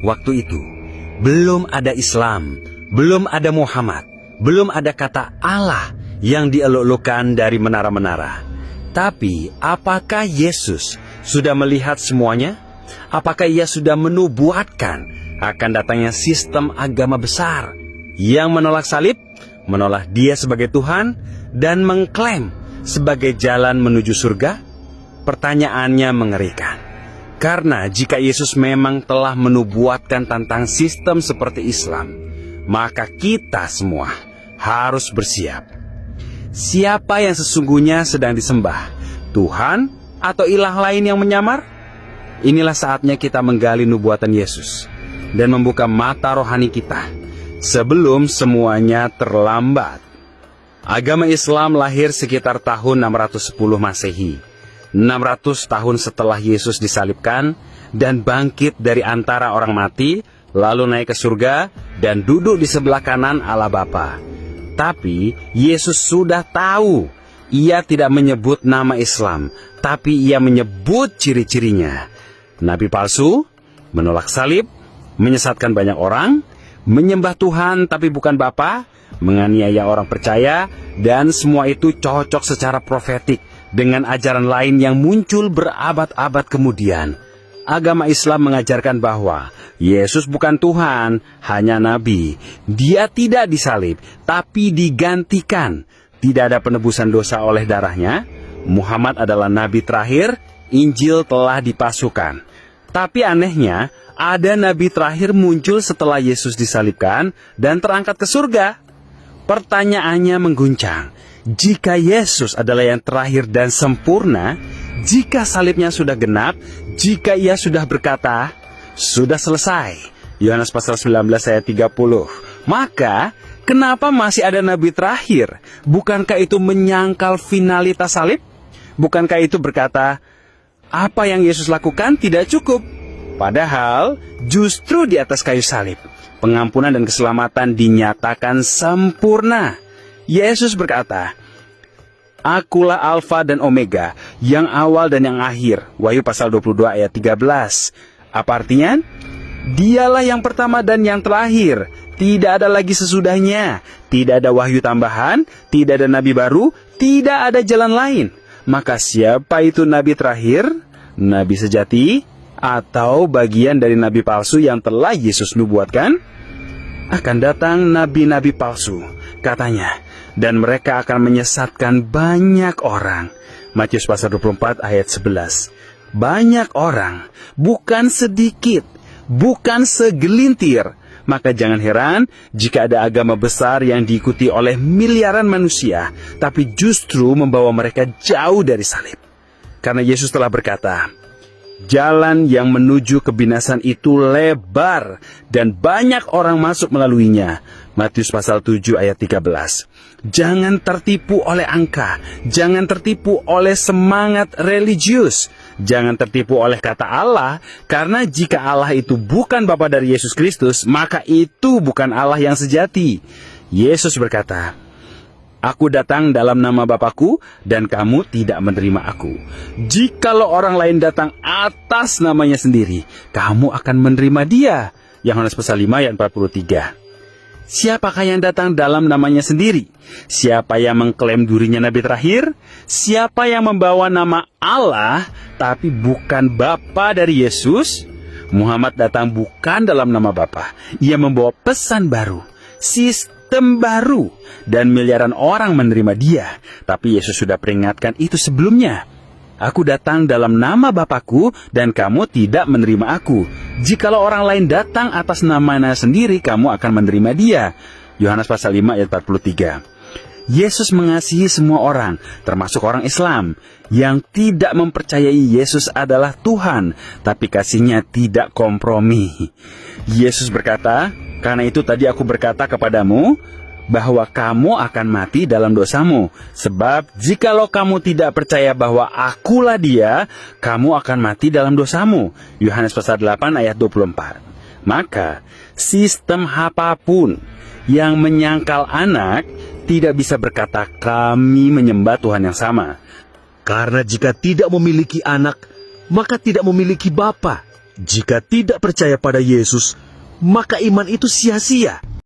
Waktu itu, belum ada Islam, belum ada Muhammad, belum ada kata Allah yang dielok-elokkan dari menara-menara. Tapi, apakah Yesus sudah melihat semuanya? Apakah ia sudah menubuatkan akan datangnya sistem agama besar yang menolak salib, menolak dia sebagai Tuhan, dan mengklaim sebagai jalan menuju surga? Pertanyaannya mengerikan. Karena jika Yesus memang telah menubuatkan tentang sistem seperti Islam, maka kita semua harus bersiap. Siapa yang sesungguhnya sedang disembah? Tuhan atau ilah lain yang menyamar? Inilah saatnya kita menggali nubuatan Yesus dan membuka mata rohani kita sebelum semuanya terlambat. Agama Islam lahir sekitar tahun 610 Masehi. 600 tahun setelah Yesus disalibkan dan bangkit dari antara orang mati, lalu naik ke surga dan duduk di sebelah kanan Allah Bapa. Tapi Yesus sudah tahu, ia tidak menyebut nama Islam, tapi ia menyebut ciri-cirinya. Nabi palsu, menolak salib, menyesatkan banyak orang, menyembah Tuhan tapi bukan Bapa, menganiaya orang percaya, dan semua itu cocok secara profetik dengan ajaran lain yang muncul berabad-abad kemudian. Agama Islam mengajarkan bahwa Yesus bukan Tuhan, hanya Nabi. Dia tidak disalib, tapi digantikan. Tidak ada penebusan dosa oleh darahnya. Muhammad adalah Nabi terakhir, Injil telah dipalsukan. Tapi anehnya, ada Nabi terakhir muncul setelah Yesus disalibkan dan terangkat ke surga. Pertanyaannya mengguncang. Jika Yesus adalah yang terakhir dan sempurna, jika salibnya sudah genap, jika ia sudah berkata, sudah selesai, Yohanes pasal 19 ayat 30, maka kenapa masih ada nabi terakhir? Bukankah itu menyangkal finalitas salib? Bukankah itu berkata, apa yang Yesus lakukan tidak cukup? Padahal justru di atas kayu salib, pengampunan dan keselamatan dinyatakan sempurna. Yesus berkata, Akulah Alfa dan Omega, yang awal dan yang akhir. Wahyu pasal 22 ayat 13. Apa artinya? Dialah yang pertama dan yang terakhir. Tidak ada lagi sesudahnya. Tidak ada wahyu tambahan, tidak ada nabi baru, tidak ada jalan lain. Maka siapa itu nabi terakhir? Nabi sejati? Atau bagian dari nabi palsu yang telah Yesus nubuatkan? Akan datang nabi-nabi palsu, katanya, dan mereka akan menyesatkan banyak orang. Matius pasal 24 ayat 11. Banyak orang, bukan sedikit, bukan segelintir. Maka jangan heran jika ada agama besar yang diikuti oleh miliaran manusia, tapi justru membawa mereka jauh dari salib. Karena Yesus telah berkata, jalan yang menuju kebinasan itu lebar, dan banyak orang masuk melaluinya. Matius pasal 7 ayat 13. Jangan tertipu oleh angka, jangan tertipu oleh semangat religius, jangan tertipu oleh kata Allah, karena jika Allah itu bukan Bapa dari Yesus Kristus, maka itu bukan Allah yang sejati. Yesus berkata, Aku datang dalam nama Bapa-Ku, dan kamu tidak menerima Aku. Jikalau orang lain datang atas namanya sendiri, kamu akan menerima dia. Yohanes pasal 5 ayat 43. Siapakah yang datang dalam namanya sendiri? Siapa yang mengklaim dirinya nabi terakhir? Siapa yang membawa nama Allah, tapi bukan Bapa dari Yesus? Muhammad datang bukan dalam nama Bapa. Ia membawa pesan baru, sistem baru, dan miliaran orang menerima dia. Tapi Yesus sudah peringatkan itu sebelumnya. Aku datang dalam nama Bapa-Ku, dan kamu tidak menerima Aku. Jikalau orang lain datang atas namanya sendiri, kamu akan menerima dia. Yohanes pasal 5 ayat 43. Yesus mengasihi semua orang, termasuk orang Islam, yang tidak mempercayai Yesus adalah Tuhan, tapi kasihnya tidak kompromi. Yesus berkata, karena itu tadi aku berkata kepadamu, bahwa kamu akan mati dalam dosamu. Sebab jikalau kamu tidak percaya bahwa akulah dia, kamu akan mati dalam dosamu. Yohanes pasal 8 ayat 24. Maka sistem apapun yang menyangkal anak tidak bisa berkata kami menyembah Tuhan yang sama. Karena jika tidak memiliki anak, maka tidak memiliki Bapa. Jika tidak percaya pada Yesus, maka iman itu sia-sia.